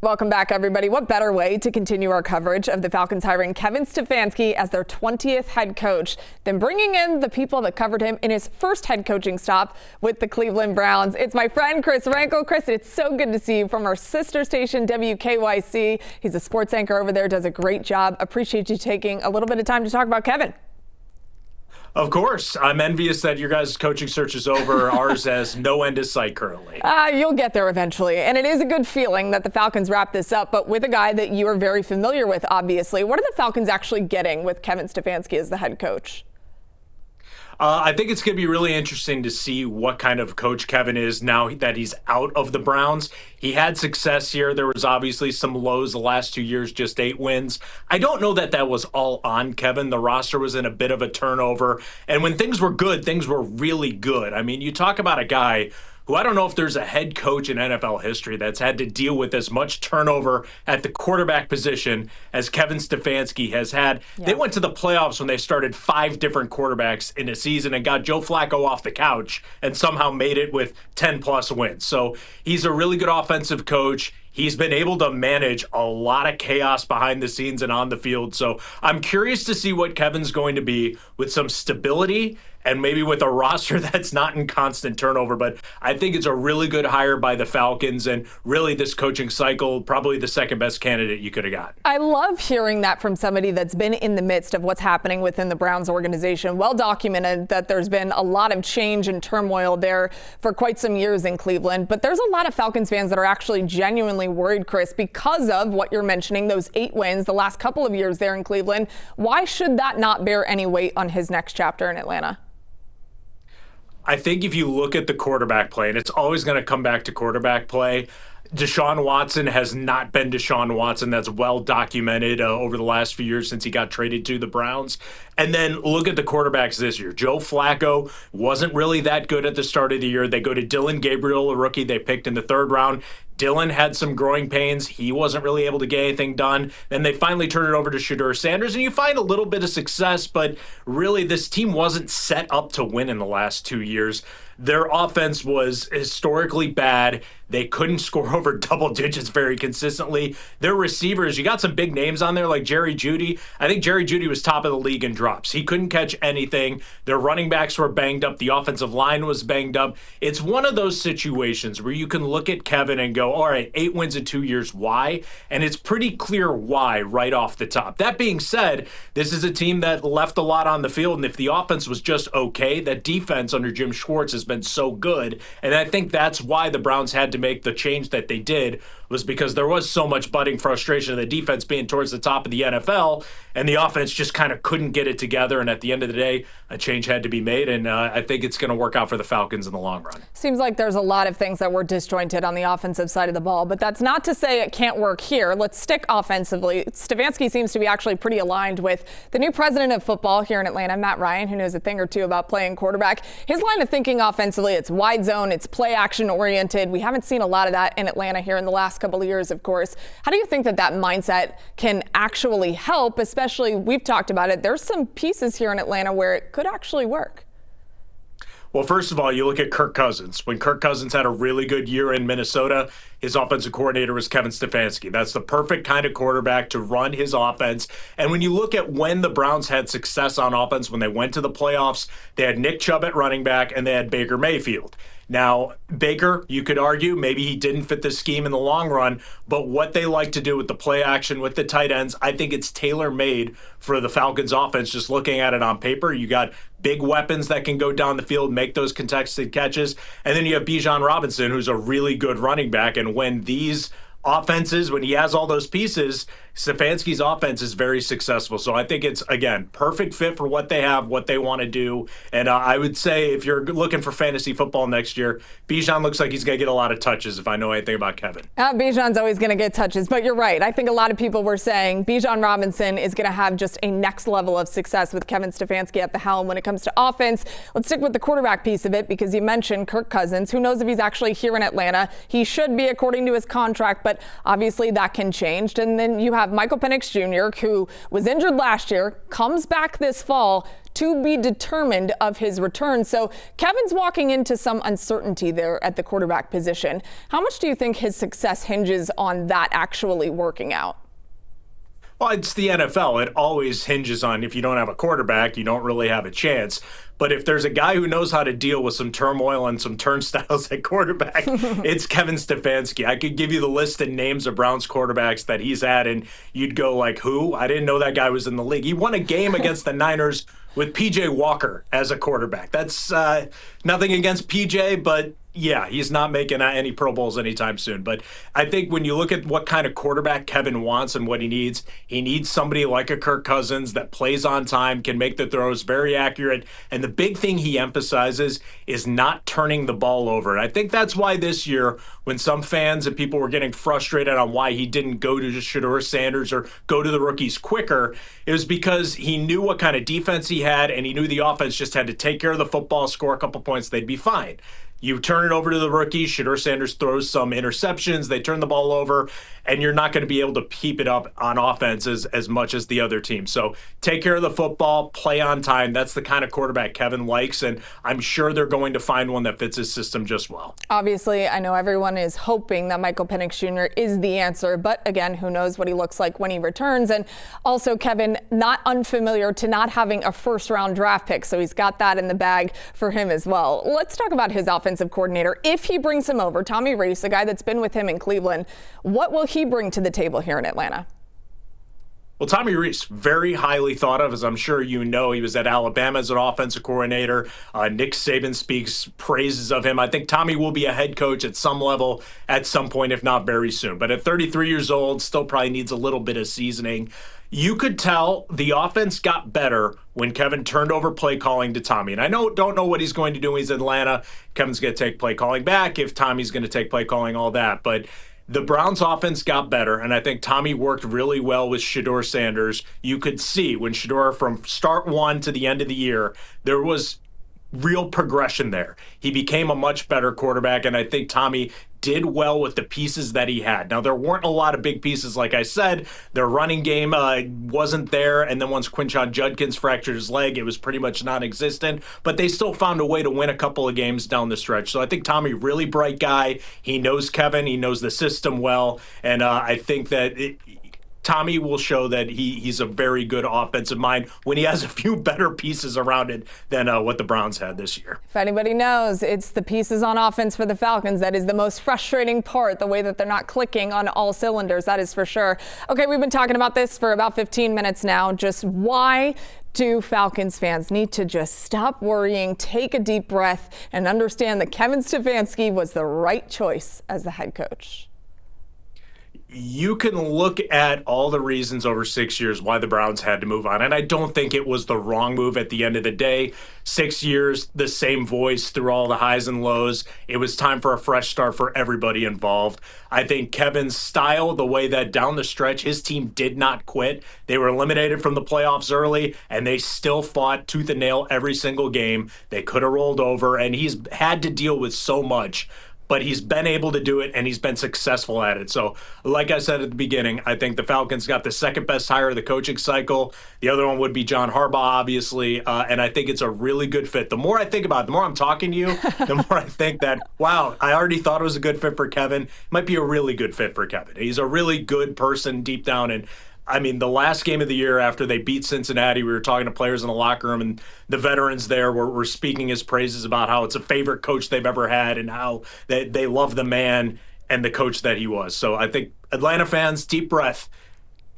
Welcome back, everybody. What better way to continue our coverage of the Falcons hiring Kevin Stefanski as their 20th head coach than bringing in the people that covered him in his first head coaching stop with the Cleveland Browns. It's my friend Chris Rankel. Chris, it's so good to see you from our sister station, WKYC. He's a sports anchor over there, does a great job. Appreciate you taking a little bit of time to talk about Kevin. Of course. I'm envious that your guys' coaching search is over. Ours has no end in sight currently. You'll get there eventually. And it is a good feeling that the Falcons wrap this up, but with a guy that you are very familiar with, obviously. What are the Falcons actually getting with Kevin Stefanski as the head coach? I think it's going to be really interesting to see what kind of coach Kevin is now that he's out of the Browns. He had success here. There was obviously some lows the last 2 years, just 8 wins. I don't know that that was all on Kevin. The roster was in a bit of a turnover. And when things were good, things were really good. I mean, you talk about a guy who I don't know if there's a head coach in NFL history that's had to deal with as much turnover at the quarterback position as Kevin Stefanski has had. Yeah. They went to the playoffs when they started 5 different quarterbacks in a season and got Joe Flacco off the couch and somehow made it with 10-plus wins. So he's a really good offensive coach. He's been able to manage a lot of chaos behind the scenes and on the field. So I'm curious to see what Kevin's going to be with some stability and maybe with a roster that's not in constant turnover. But I think it's a really good hire by the Falcons, and really this coaching cycle, probably the second best candidate you could have got. I love hearing that from somebody that's been in the midst of what's happening within the Browns organization. Well documented that there's been a lot of change and turmoil there for quite some years in Cleveland. But there's a lot of Falcons fans that are actually genuinely worried, Chris, because of what you're mentioning, those 8 wins the last couple of years there in Cleveland. Why should that not bear any weight on his next chapter in Atlanta? I think if you look at the quarterback play, and it's always going to come back to quarterback play, Deshaun Watson has not been Deshaun Watson. That's well documented over the last few years since he got traded to the Browns. And then look at the quarterbacks this year. Joe Flacco wasn't really that good at the start of the year. They go to Dylan Gabriel, a rookie they picked in the 3rd round. Dylan had some growing pains. He wasn't really able to get anything done. Then they finally turned it over to Shedeur Sanders, and you find a little bit of success, but really this team wasn't set up to win in the last 2 years. Their offense was historically bad. They couldn't score over double digits very consistently. Their receivers, you got some big names on there like Jerry Jeudy. I think Jerry Jeudy was top of the league in drops. He couldn't catch anything. Their running backs were banged up. The offensive line was banged up. It's one of those situations where you can look at Kevin and go, all right, 8 wins in 2 years, why? And it's pretty clear why right off the top. That being said, this is a team that left a lot on the field, and if the offense was just okay, that defense under Jim Schwartz has been so good. And I think that's why the Browns had to make the change that they did, was because there was so much budding frustration of the defense being towards the top of the NFL, and the offense just kind of couldn't get it together. And at the end of the day, a change had to be made, and I think it's going to work out for the Falcons in the long run. Seems like there's a lot of things that were disjointed on the offensive side of the ball, but that's not to say it can't work here. Let's stick offensively. Stefanski seems to be actually pretty aligned with the new president of football here in Atlanta, Matt Ryan, who knows a thing or two about playing quarterback. His line of thinking offensively, it's wide zone, it's play action oriented. We haven't seen a lot of that in Atlanta here in the last couple of years, of course. How do you think that that mindset can actually help? Especially, we've talked about it, there's some pieces here in Atlanta where it could actually work. Well, first of all, you look at Kirk Cousins. When Kirk Cousins had a really good year in Minnesota, his offensive coordinator was Kevin Stefanski. That's the perfect kind of quarterback to run his offense. And when you look at when the Browns had success on offense, when they went to the playoffs, they had Nick Chubb at running back and they had Baker Mayfield. Now, Baker, you could argue maybe he didn't fit the scheme in the long run, but what they like to do with the play action, with the tight ends, I think it's tailor-made for the Falcons offense. Just looking at it on paper, you got big weapons that can go down the field, make those contested catches, and then you have Bijan Robinson, who's a really good running back, and when these offenses, when he has all those pieces, Stefanski's offense is very successful. So I think it's, again, perfect fit for what they have, what they want to do. And I would say if you're looking for fantasy football next year, Bijan looks like he's going to get a lot of touches if I know anything about Kevin. Bijan's always going to get touches, but you're right. I think a lot of people were saying Bijan Robinson is going to have just a next level of success with Kevin Stefanski at the helm when it comes to offense. Let's stick with the quarterback piece of it because you mentioned Kirk Cousins. Who knows if he's actually here in Atlanta? He should be according to his contract, but but obviously that can change. And then you have Michael Penix Jr., who was injured last year, comes back this fall, to be determined of his return. So Kevin's walking into some uncertainty there at the quarterback position. How much do you think his success hinges on that actually working out? Well, it's the NFL. It always hinges on if you don't have a quarterback, you don't really have a chance. But if there's a guy who knows how to deal with some turmoil and some turnstiles at quarterback, it's Kevin Stefanski. I could give you the list and names of Browns quarterbacks that he's had, and you'd go like, who? I didn't know that guy was in the league. He won a game against the Niners with P.J. Walker as a quarterback. That's nothing against P.J., but yeah, he's not making any Pro Bowls anytime soon. But I think when you look at what kind of quarterback Kevin wants and what he needs somebody like a Kirk Cousins that plays on time, can make the throws, very accurate. And the big thing he emphasizes is not turning the ball over. And I think that's why this year, when some fans and people were getting frustrated on why he didn't go to Shedeur Sanders or go to the rookies quicker, it was because he knew what kind of defense he had, and he knew the offense just had to take care of the football, score a couple points, they'd be fine. You turn it over to the rookies. Shedeur Sanders throws some interceptions. They turn the ball over, and you're not going to be able to keep it up on offense as much as the other team. So take care of the football, play on time. That's the kind of quarterback Kevin likes, and I'm sure they're going to find one that fits his system just well. Obviously, I know everyone is hoping that Michael Penix Jr. is the answer, but again, who knows what he looks like when he returns. And also, Kevin, not unfamiliar to not having a first-round draft pick, so he's got that in the bag for him as well. Let's talk about his offensive coordinator. If he brings him over, Tommy Rees, a guy that's been with him in Cleveland, what will he bring to the table here in Atlanta? Well, Tommy Rees, very highly thought of, as I'm sure you know. He was at Alabama as an offensive coordinator. Nick Saban speaks praises of him. I think Tommy will be a head coach at some level at some point, if not very soon. But at 33 years old, still probably needs a little bit of seasoning. You could tell the offense got better when Kevin turned over play calling to Tommy. And I don't know what he's going to do when he's in Atlanta. Kevin's going to take play calling back, if Tommy's going to take play calling, all that. But the Browns offense got better, and I think Tommy worked really well with Shedeur Sanders. You could see when Shedeur, from start one to the end of the year, there was real progression there. He became a much better quarterback, and I think Tommy did well with the pieces that he had. Now, there weren't a lot of big pieces, like I said. Their running game wasn't there, and then once Quinshon Judkins fractured his leg, it was pretty much non-existent, but they still found a way to win a couple of games down the stretch. So I think Tommy, really bright guy. He knows Kevin. He knows the system well, and I think that Tommy will show that he's a very good offensive mind when he has a few better pieces around it than what the Browns had this year. If anybody knows, it's the pieces on offense for the Falcons that is the most frustrating part, the way that they're not clicking on all cylinders, that is for sure. Okay, we've been talking about this for about 15 minutes now. Just why do Falcons fans need to just stop worrying, take a deep breath, and understand that Kevin Stefanski was the right choice as the head coach? You can look at all the reasons over 6 years why the Browns had to move on, and I don't think it was the wrong move at the end of the day. 6 years, the same voice through all the highs and lows. It was time for a fresh start for everybody involved. I think Kevin's style, the way that down the stretch, his team did not quit. They were eliminated from the playoffs early, and they still fought tooth and nail every single game. They could have rolled over, and he's had to deal with so much, but he's been able to do it, and he's been successful at it. So, like I said at the beginning, I think the Falcons got the second best hire of the coaching cycle. The other one would be John Harbaugh, obviously, and I think it's a really good fit. The more I think about it, the more I'm talking to you, the more I think that, wow, I already thought it was a good fit for Kevin. It might be a really good fit for Kevin. He's a really good person deep down, and I mean, the last game of the year after they beat Cincinnati, we were talking to players in the locker room, and the veterans there were speaking his praises about how it's a favorite coach they've ever had and how they love the man and the coach that he was. So I think Atlanta fans, deep breath.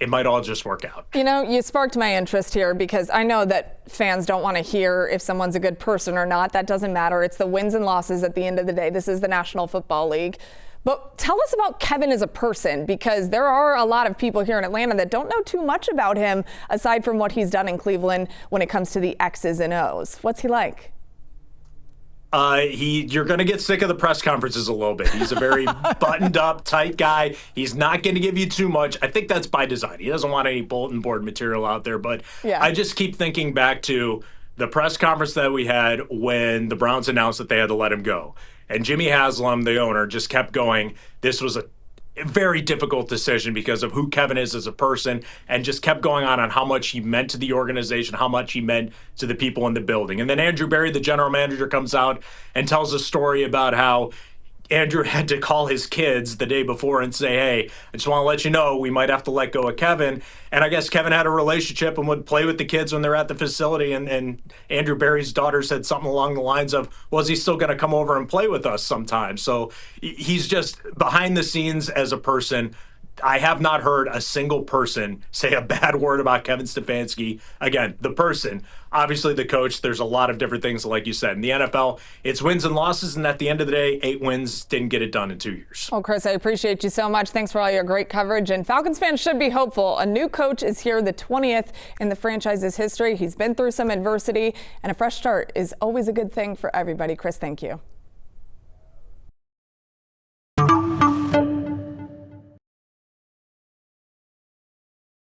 It might all just work out. You know, you sparked my interest here because I know that fans don't want to hear if someone's a good person or not. That doesn't matter. It's the wins and losses at the end of the day. This is the National Football League. But tell us about Kevin as a person, because there are a lot of people here in Atlanta that don't know too much about him aside from what he's done in Cleveland when it comes to the X's and O's. What's he like? You're going to get sick of the press conferences a little bit. He's a very buttoned up, tight guy. He's not going to give you too much. I think that's by design. He doesn't want any bulletin board material out there. But yeah. I just keep thinking back to the press conference that we had when the Browns announced that they had to let him go. And Jimmy Haslam, the owner, just kept going, this was a a very difficult decision because of who Kevin is as a person, and just kept going on how much he meant to the organization, how much he meant to the people in the building. And then Andrew Berry, the general manager, comes out and tells a story about how Andrew had to call his kids the day before and say, hey, I just want to let you know we might have to let go of Kevin. And I guess Kevin had a relationship and would play with the kids when they're at the facility. And Andrew Berry's daughter said something along the lines of, was he still going to come over and play with us sometime? So he's just behind the scenes as a person. I have not heard a single person say a bad word about Kevin Stefanski. Again, the person, obviously the coach, there's a lot of different things, like you said. In the NFL, it's wins and losses, and at the end of the day, 8 wins didn't get it done in 2 years. Well, Chris, I appreciate you so much. Thanks for all your great coverage. And Falcons fans should be hopeful. A new coach is here, the 20th in the franchise's history. He's been through some adversity, and a fresh start is always a good thing for everybody. Chris, thank you.